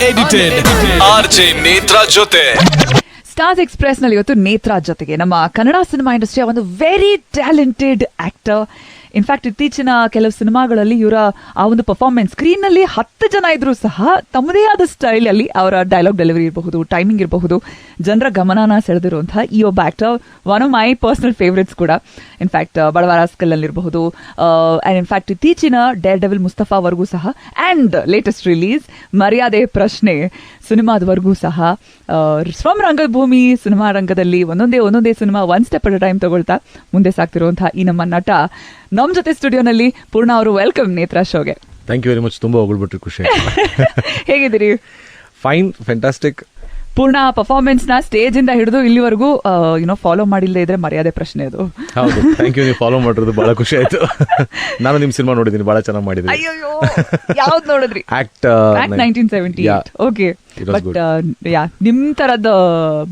Unedited RJ Netra ಜೊತೆ. Stars express ನಲ್ಲಿ ಇವತ್ತು ನೇತ್ರಾ ಜೊತೆಗೆ ನಮ್ಮ ಕನ್ನಡ ಸಿನಿಮಾ ಇಂಡಸ್ಟ್ರಿಯ ಒಂದು ವೆರಿ ಟ್ಯಾಲೆಂಟೆಡ್ ಆಕ್ಟರ್. ಇನ್ಫ್ಯಾಕ್ಟ್ ಇತ್ತೀಚಿನ ಕೆಲವು ಸಿನಿಮಾಗಳಲ್ಲಿ ಇವರ ಆ ಒಂದು ಪರ್ಫಾರ್ಮೆನ್ಸ್ ಸ್ಕ್ರೀನ್ ನಲ್ಲಿ 10 ಜನ ಇದ್ರೂ ಸಹ ತಮ್ಮದೇ ಆದ ಸ್ಟೈಲ್ ಅಲ್ಲಿ ಅವರ ಡೈಲಾಗ್ ಡೆಲಿವರಿ ಇರಬಹುದು, ಟೈಮಿಂಗ್ ಇರಬಹುದು, ಜನರ ಗಮನನ ಸೆಳೆದಿರುವಂತಹ ಈ ಒಬ್ಬ actor one of my personal favourites ಕೂಡ. ಇನ್ಫ್ಯಾಕ್ಟ್ ಬಡವರಾಸ್ಕಲ್ ಅಲ್ಲಿ ಇರಬಹುದು, ಅಂಡ್ ಇನ್ಫ್ಯಾಕ್ಟ್ ಇತ್ತೀಚಿನ ಡೇರ್ ಡೆವಿಲ್ ಮುಸ್ತಫಾವರೆಗೂ ಸಹ, ಅಂಡ್ ಲೇಟೆಸ್ಟ್ ರಿಲೀಸ್ ಮರ್ಯಾದೆ ಪ್ರಶ್ನೆ ಸಿನಿಮಾದವರೆಗೂ ಸಹ ಫ್ರಮ್ ರಂಗಭೂಮಿ ಸಿನಿಮಾ ರಂಗದಲ್ಲಿ ಒಂದೊಂದೇ cinema one step at a time ತಗೊಳ್ತಾ ಮುಂದೆ ಸಾಗ್ತಿರುವಂತಹ ಈ ನಮ್ಮ ನಟ ನಮ್ ಜೊತೆ ಸ್ಟುಡಿಯೋನಲ್ಲಿ ಪೂರ್ಣ ಅವರು. ವೆಲ್ಕಮ್ ನೇತ್ರಾ ಶೋಗೆ. Thank you very much. ತುಂಬಾ ಹೊಗಳ್ಬಿಟ್ರಿ, ಖುಷಿ. ಹೇಗಿದ್ದೀರಿ? Fine, fantastic. ಪೂರ್ಣ ಪರ್ಫಾರ್ಮೆನ್ಸ್ ನ ಸ್ಟೇಜ್ ಇಂದ ಹಿಡಿದು ಇಲ್ಲಿವರೆಗೂ ಫಾಲೋ ಮಾಡಿಲ್ಲದೆ ಇದ್ರೆ ಮರ್ಯಾದೆ ಪ್ರಶ್ನೆ ಅದು. ಹೌದು, ಥ್ಯಾಂಕ್ ಯು. ನೀವು ಫಾಲೋ ಮಾಡಿರೋದು ಬಹಳ ಖುಷಿ ಆಯ್ತು. ನಾನು ನಿಮ್ ಸಿನಿಮಾ ನೋಡಿದ್ದೀನಿ, ಬಹಳ ಚೆನ್ನಾಗಿ ಮಾಡಿದ್ರಿ. ಅಯ್ಯೋ, ಯಾವ್ದು ನೋಡಿದ್ರಿ? ಆಕ್ಟ್ 1978. ಓಕೆ, ಬಟ್ ನಿಮ್ ತರದ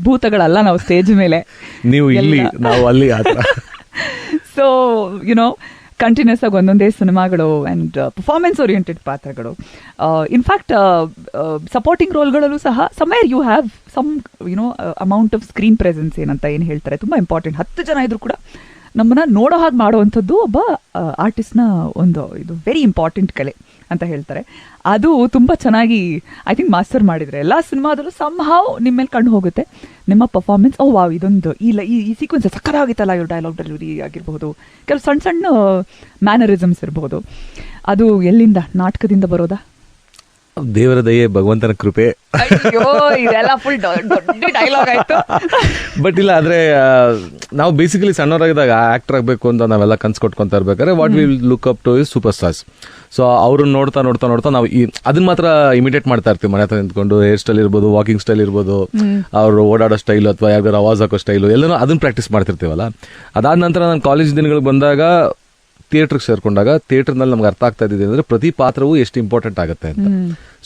ಭೂತಗಳಲ್ಲ ನಾವು ಸ್ಟೇಜ್ ಮೇಲೆ. ನೀವು ಇಲ್ಲಿ, ನಾವು ಅಲ್ಲಿ. ಸೊ ಕಂಟಿನ್ಯೂಸ್ ಆಗಿ ಒಂದೊಂದೇ ಸಿನಿಮಾಗಳು ಅಂಡ್ ಪರ್ಫಾರ್ಮೆನ್ಸ್ ಓರಿಯೆಂಟೆಡ್ ಪಾತ್ರಗಳು. ಇನ್ಫ್ಯಾಕ್ಟ್ ಸಪೋರ್ಟಿಂಗ್ ರೋಲ್ಗಳಲ್ಲೂ ಸಹ somewhere you have some amount of screen presence ಏನಂತ ಏನು ಹೇಳ್ತಾರೆ, ತುಂಬಾ ಇಂಪಾರ್ಟೆಂಟ್. 10 ಜನ ಇದ್ರು ಕೂಡ ನಮ್ಮನ್ನ ನೋಡೋ ಹಾಗೆ ಮಾಡುವಂಥದ್ದು ಒಬ್ಬ ಆರ್ಟಿಸ್ಟ್ನ ಒಂದು ಇದು ವೆರಿ ಇಂಪಾರ್ಟೆಂಟ್ ಕಲೆ ಅಂತ ಹೇಳ್ತಾರೆ. ಅದು ತುಂಬ ಚೆನ್ನಾಗಿ ಐ ಥಿಂಕ್ ಮಾಸ್ಟರ್ ಮಾಡಿದರೆ ಎಲ್ಲ ಸಿನಿಮಾದಲ್ಲೂ ಸಂಹಾವ್ ನಿಮ್ಮ ಮೇಲೆ ಕಣ್ಣು ಹೋಗುತ್ತೆ ನಿಮ್ಮ ಪರ್ಫಾರ್ಮೆನ್ಸ್. ಓ ವಾವ್, ಇದೊಂದು ಈ ಸೀಕ್ವೆನ್ಸ್ ಸಕ್ಕತ್ತಾಗಿತ್ತಲ್ಲ, ಇವ್ರು ಡೈಲಾಗ್ ಡೆಲಿವರಿ ಆಗಿರ್ಬೋದು, ಕೆಲವು ಸಣ್ಣ ಸಣ್ಣ ಮ್ಯಾನರಿಸಮ್ಸ್ ಇರ್ಬೋದು. ಅದು ಎಲ್ಲಿಂದ? ನಾಟಕದಿಂದ ಬರೋದಾ? ದೇವರ ದಯೆ, ಭಗವಂತನ ಕೃಪೆ. ಇದೆಲ್ಲ ಫುಲ್ ದೊಡ್ಡ ಡೈಲಾಗ್ ಆಯ್ತು. ಬಟ್ ಇಲ್ಲ, ಆದ್ರೆ ನಾವು ಬೇಸಿಕಲಿ ಸಣ್ಣವರಾಗಿದ್ದಾಗ ಆಕ್ಟರ್ ಆಗಬೇಕು ಅಂತ ನಾವೆಲ್ಲ ಕನ್ಸು ಕೊಟ್ಕೊಂತ ಇರ್ಬೇಕಾದ್ರೆ what will look up two is super stars. So ಅವ್ರನ್ನ ನೋಡ್ತಾ ನೋಡ್ತಾ ನೋಡ್ತಾ ನಾವು ಅದನ್ನ ಮಾತ್ರ ಇಮಿಟೇಟ್ ಮಾಡ್ತಾ ಇರ್ತೀವಿ. ಮನೆ ಹತ್ರ ನಿಂತ್ಕೊಂಡು ಹೇರ್ ಸ್ಟೈಲ್ ಇರ್ಬೋದು, ವಾಕಿಂಗ್ ಸ್ಟೈಲ್ ಇರ್ಬೋದು, ಅವ್ರು ಓಡಾಡೋ ಸ್ಟೈಲ್ ಅಥವಾ ಯಾವ್ದಾರು ಆವಾಜ್ ಹಾಕೋ ಸ್ಟೈಲು ಎಲ್ಲನೂ ಅದನ್ನ ಪ್ರಾಕ್ಟೀಸ್ ಮಾಡ್ತಿರ್ತೀವಲ್ಲ. ಅದಾದ ನಂತರ ನಾನು ಕಾಲೇಜ್ ದಿನಗಳಿಗೆ ಬಂದಾಗ ಥಿಯೇಟರ್ಗೆ ಸೇರ್ಕೊಂಡಾಗ ಥಿಯೇಟರ್ನಲ್ಲಿ ನಮ್ಗೆ ಅರ್ಥ ಆಗ್ತಾ ಇದ್ದಿದೆ ಅಂದ್ರೆ ಪ್ರತಿ ಪಾತ್ರವೂ ಎಷ್ಟು ಇಂಪಾರ್ಟೆಂಟ್ ಆಗುತ್ತೆ ಅಂತ.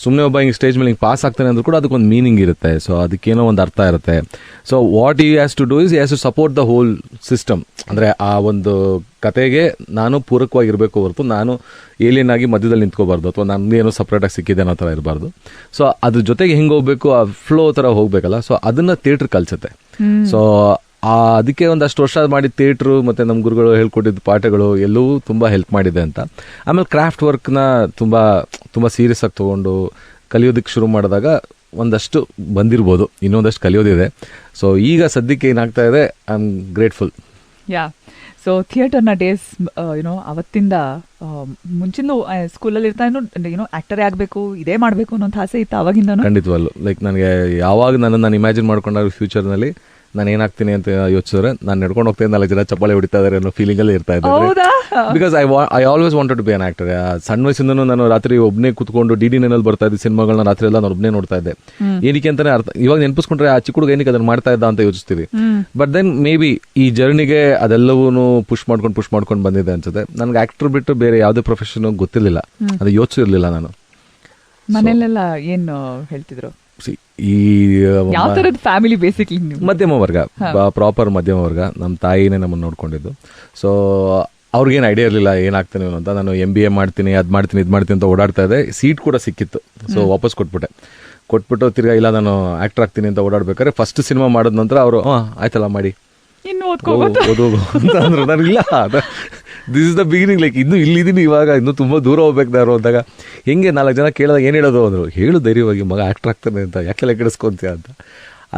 ಸುಮ್ಮನೆ ಒಬ್ಬ ಹಿಂಗೆ ಸ್ಟೇಜ್ ಮೇಲೆ ಹಿಂಗೆ ಪಾಸ್ ಆಗ್ತಾನೆ ಅಂದ್ರೂ ಕೂಡ ಅದಕ್ಕೊಂದು ಮೀನಿಂಗ್ ಇರುತ್ತೆ. ಸೊ ಅದಕ್ಕೇನೋ ಒಂದು ಅರ್ಥ ಇರುತ್ತೆ. So what you has to do is has to support the whole system. ಅಂದ್ರೆ ಆ ಒಂದು ಕತೆಗೆ ನಾನು ಪೂರಕವಾಗಿರ್ಬೇಕು ಹೊರತು ನಾನು ಏಲಿಯನ್ ಆಗಿ ಮಧ್ಯದಲ್ಲಿ ನಿಂತ್ಕೋಬಾರ್ದು ಅಥವಾ ನಮ್ಗೇನೋ ಸಪ್ರೇಟ್ ಆಗಿ ಸಿಕ್ಕಿದೆ ಅನ್ನೋ ಥರ ಇರಬಾರ್ದು. ಸೊ ಅದ್ರ ಜೊತೆಗೆ ಹಿಂಗೆ ಹೋಗ್ಬೇಕು, ಆ ಫ್ಲೋ ಥರ ಹೋಗ್ಬೇಕಲ್ಲ. ಸೊ ಅದನ್ನ ಥಿಯೇಟರ್ ಕಲ್ಸುತ್ತೆ. ಸೊ ಅದಕ್ಕೆ ಒಂದಷ್ಟು ವರ್ಷ ಮಾಡಿ ಥಿಯೇಟ್ರು ಮತ್ತೆ ನಮ್ಮ ಗುರುಗಳು ಹೇಳ್ಕೊಟ್ಟಿದ್ದ ಪಾಠಗಳು ಎಲ್ಲವೂ ತುಂಬಾ ಹೆಲ್ಪ್ ಮಾಡಿದೆ ಅಂತ. ಆಮೇಲೆ ಕ್ರಾಫ್ಟ್ ವರ್ಕ್ನ ತುಂಬಾ ಸೀರಿಯಸ್ ಆಗಿ ತಗೊಂಡು ಕಲಿಯೋದಕ್ಕೆ ಶುರು ಮಾಡಿದಾಗ ಒಂದಷ್ಟು ಬಂದಿರ್ಬೋದು, ಇನ್ನೊಂದಷ್ಟು ಕಲಿಯೋದಿದೆ. ಸೊ ಈಗ ಸದ್ಯಕ್ಕೆ ಏನಾಗ್ತಾ ಇದೆ, I am grateful. Yeah, so ಥಿಯೇಟರ್ನ ಡೇಸ್ ಅವತ್ತಿಂದ ಮುಂಚಿನ ಸ್ಕೂಲಲ್ಲಿ ಇರ್ತಾ ಆಕ್ಟರೇ ಆಗಬೇಕು, ಇದೇ ಮಾಡಬೇಕು ಅನ್ನೋ ಆಸೆ ಇತ್ತು ಅವಾಗಿಂದ? ಖಂಡಿತವಲ್ಲ. ಲೈಕ್ ನನಗೆ ಯಾವಾಗ ನಾನು ಇಮ್ಯಾಜಿನ್ ಮಾಡ್ಕೊಂಡಾಗ ಫ್ಯೂಚರ್ನಲ್ಲಿ ನಾನು ಏನಾಗ್ತೀನಿ ಅಂತ ಯೋಚಿಸಿದ್ರೆ ನಾನು ನಡ್ಕೊಂಡು ಹೋಗ್ತಾ 4 ಜನ ಚಪ್ಪಾಳೆ ಹೊಡಿತಾ ಇದಾರೆ ಅನ್ನೋ ಫೀಲಿಂಗ್ ಅಲ್ಲಿ ಇರ್ತಾ ಇದ್ದಾರೆ. Because I always wanted to be an actor. ಸಣ್ಣ ವಯಸ್ಸಿಂದನೂ ನಾನು ರಾತ್ರಿ ಒಬ್ಬನೇ ಕುತ್ಕೊಂಡು ಡಿ ನಲ್ಲಿ ಬರ್ತಾ ಇದ್ದೆ ಸಿನಿಮಾಗಳನ್ನ, ರಾತ್ರಿ ಎಲ್ಲ ನಾನು ಒಬ್ಬನೇ ನೋಡ್ತಾ ಇದ್ದೆ. ಏನಕ್ಕೆ ಅಂತಾನೆ ಅರ್ಥ ಇವಾಗ ನೆನಪಿಸ್ಕೊಂಡ್ರೆ ಆ ಚಿಕ್ಕ ಹುಡುಗ ಏನಕ್ಕೆ ಅದನ್ನ ಮಾಡ್ತಾ ಇದ್ದ ಅಂತ ಯೋಚಿಸ್ತೀವಿ. ಬಟ್ ದೆನ್ ಮೇ ಬಿ ಈ ಜರ್ನಿಗೆ ಅದೆಲ್ಲವೂ ಪುಷ್ ಮಾಡ್ಕೊಂಡು ಬಂದಿದೆ ಅನ್ಸುತ್ತೆ. ನನ್ಗೆ ಆಕ್ಟರ್ ಬಿಟ್ಟು ಬೇರೆ ಯಾವುದೇ ಪ್ರೊಫೆಷನ್ ಗೊತ್ತಿರ್ಲಿಲ್ಲ, ಅದು ಯೋಚಿಸಿರ್ಲಿಲ್ಲ ನಾನು. ಮನೆಯಲ್ಲೆಲ್ಲ ಏನು ಹೇಳ್ತಿದ್ರು? ಈ ಯಾವ ತರದ ಫ್ಯಾಮಿಲಿ? ಬೇಸಿಕ್ಲಿ ಮಧ್ಯಮ ವರ್ಗ, ಪ್ರಾಪರ್ ಮಧ್ಯಮ ವರ್ಗ. ನಮ್ಮ ತಾಯಿನೇ ನಮ್ಮನ್ನು ನೋಡ್ಕೊಂಡಿದ್ದು. ಸೊ ಅವ್ರಿಗೇನು ಐಡಿಯಾ ಇರಲಿಲ್ಲ ಏನಾಗ್ತಾನೆ ಅಂತ. ನಾನು MBA ಮಾಡ್ತೀನಿ, ಇದು ಮಾಡ್ತೀನಿ ಅಂತ ಓಡಾಡ್ತಾ ಇದ್ದೆ. ಸೀಟ್ ಕೂಡ ಸಿಕ್ಕಿತ್ತು. ಸೊ ವಾಪಸ್ ಕೊಟ್ಬಿಟ್ಟು ತಿರ್ಗಾ ಇಲ್ಲ ನಾನು ಆಕ್ಟರ್ ಆಗ್ತೀನಿ ಅಂತ ಓಡಾಡ್ಬೇಕಾದ್ರೆ ಫಸ್ಟ್ ಸಿನಿಮಾ ಮಾಡಿದ ನಂತರ ಅವರು ಆಯ್ತಲ್ಲ ಮಾಡಿ ಇನ್ನು ಓದೋದು ಅಂತ ಅಂದ್ರು. ನಾನು ಇಲ್ಲ, this is the beginning. Like ಇನ್ನು ಇಲ್ಲಿದ್ದೀನಿ, ಇವಾಗ ಇನ್ನು ತುಂಬಾ ದೂರ ಹೋಗ್ಬೇಕಾದ್ರು ಅಂದಾಗ ಹೆಂಗೆ 4 ಜನ ಕೇಳಿದಾಗ ಏನು ಹೇಳೋದು ಅಂದ್ರು. ಹೇಳು ಧೈರ್ಯವಾಗಿ, ಮಗ ಆಕ್ಟರ್ ಆಗ್ತಾನೆ ಅಂತ, ಯಾಕೆಲ್ಲ ಕೆಡಿಸ್ಕೊಂತೀಯ ಅಂತ.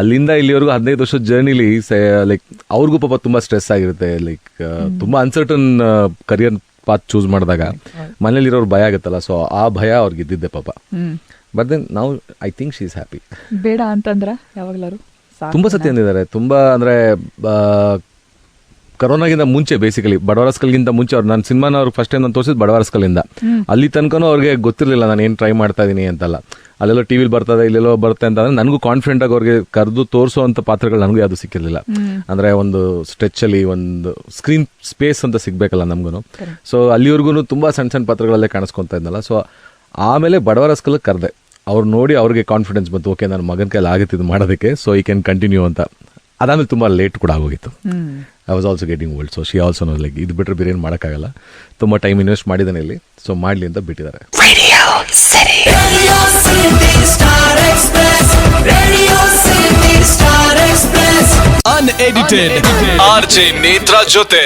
ಅಲ್ಲಿಂದ ಇಲ್ಲಿವರೆಗೂ 15 ವರ್ಷದ ಜರ್ನಿಲಿ ಲೈಕ್ ಅವ್ರಿಗೂ ಪಾಪ ತುಂಬಾ ಸ್ಟ್ರೆಸ್ ಆಗಿರುತ್ತೆ. ಲೈಕ್ ತುಂಬಾ ಅನ್ಸರ್ಟನ್ ಕರಿಯರ್ ಪಾತ್ ಚೂಸ್ ಮಾಡಿದಾಗ ಮನೇಲಿರೋರು ಭಯ ಆಗುತ್ತಲ್ಲ. ಸೊ ಆ ಭಯ ಅವ್ರಿಗೆ ಇದ್ದಿದ್ದೆ ಪಾಪ. ಬಟ್ ದೆನ್ ನಾವು I think she is happy. ಬೇಡ ಅಂತಂದ್ರ ಯಾವಾಗ್ಲಾರು ತುಂಬಾ ಸತಿ ಅಂದಿದ್ದಾರೆ. ತುಂಬಾ ಅಂದ್ರೆ ಕರೋನಾಗಿಂತ ಮುಂಚೆ, ಬೇಸಿಕಲಿ ಬಡವರಸ್ಕಲ್ಗಿಂತ ಮುಂಚೆ ಅವ್ರು ನನ್ನ ಸಿನಿಮಾನ ಅವ್ರಿಗೆ ಫಸ್ಟ್ ಟೈಮ್ ನಾನು ತೋರಿಸಿದ್ ಬಡವರಸ್ಕಲ್ಲಿಂದ. ಅಲ್ಲಿ ತನಕನೂ ಅವ್ರಿಗೆ ಗೊತ್ತಿರಲಿಲ್ಲ ನಾನು ಏನು ಟ್ರೈ ಮಾಡ್ತಾ ಇದೀನಿ ಅಂತಲ್ಲ. ಅಲ್ಲೆಲ್ಲೋ ಟಿವಿಲಿ ಬರ್ತದೆ, ಇಲ್ಲೆಲ್ಲೋ ಬರುತ್ತೆ ಅಂತ ಅಂದ್ರೆ ನನಗೂ ಕಾನ್ಫಿಡೆಂಟ್ ಆಗಿ ಅವ್ರಿಗೆ ಕರೆದು ತೋರಿಸುವಂತ ಪಾತ್ರಗಳು ನನಗೂ ಯಾವುದು ಸಿಕ್ಕಿರಲಿಲ್ಲ. ಅಂದ್ರೆ ಒಂದು ಸ್ಟ್ರೆಚ್ ಅಲ್ಲಿ ಒಂದು ಸ್ಕ್ರೀನ್ ಸ್ಪೇಸ್ ಅಂತ ಸಿಗ್ಬೇಕಲ್ಲ ನಮ್ಗೂ. ಸೊ ಅಲ್ಲಿವರೆಗೂ ತುಂಬಾ ಸಣ್ಣ ಪಾತ್ರಗಳಲ್ಲೇ ಕಾಣಿಸ್ಕೊಂತ ಇದ್ನಲ್ಲ. ಸೊ ಆಮೇಲೆ ಬಡವರಸ್ಕಲ್ ಕರೆದೆ. ಅವ್ರು ನೋಡಿ ಅವ್ರಿಗೆ ಕಾನ್ಫಿಡೆನ್ಸ್ ಬಂತು, ಓಕೆ ನನ್ನ ಮಗನ ಕೈಲಿ ಆಗುತ್ತೆ ಇದು ಮಾಡೋದಕ್ಕೆ, ಸೊ ಈ ಕ್ಯಾನ್ ಕಂಟಿನ್ಯೂ ಅಂತ. ಅದಾದ್ಮೇಲೆ ತುಂಬಾ ಲೇಟ್ ಕೂಡ ಆಗೋಗಿತ್ತು. I was also getting old. So she also know like ಇದು ಬಿಟ್ಟರೆ ಬೇರೆ ಏನು ಮಾಡೋಕ್ಕಾಗಲ್ಲ, ತುಂಬ ಟೈಮ್ ಇನ್ವೆಸ್ಟ್ ಮಾಡಿದ್ದಾನೆ ಇಲ್ಲಿ, ಸೊ ಮಾಡಲಿ ಅಂತ ಬಿಟ್ಟಿದ್ದಾರೆ. Unedited. RJ ನೇತ್ರ ಜೊತೆ.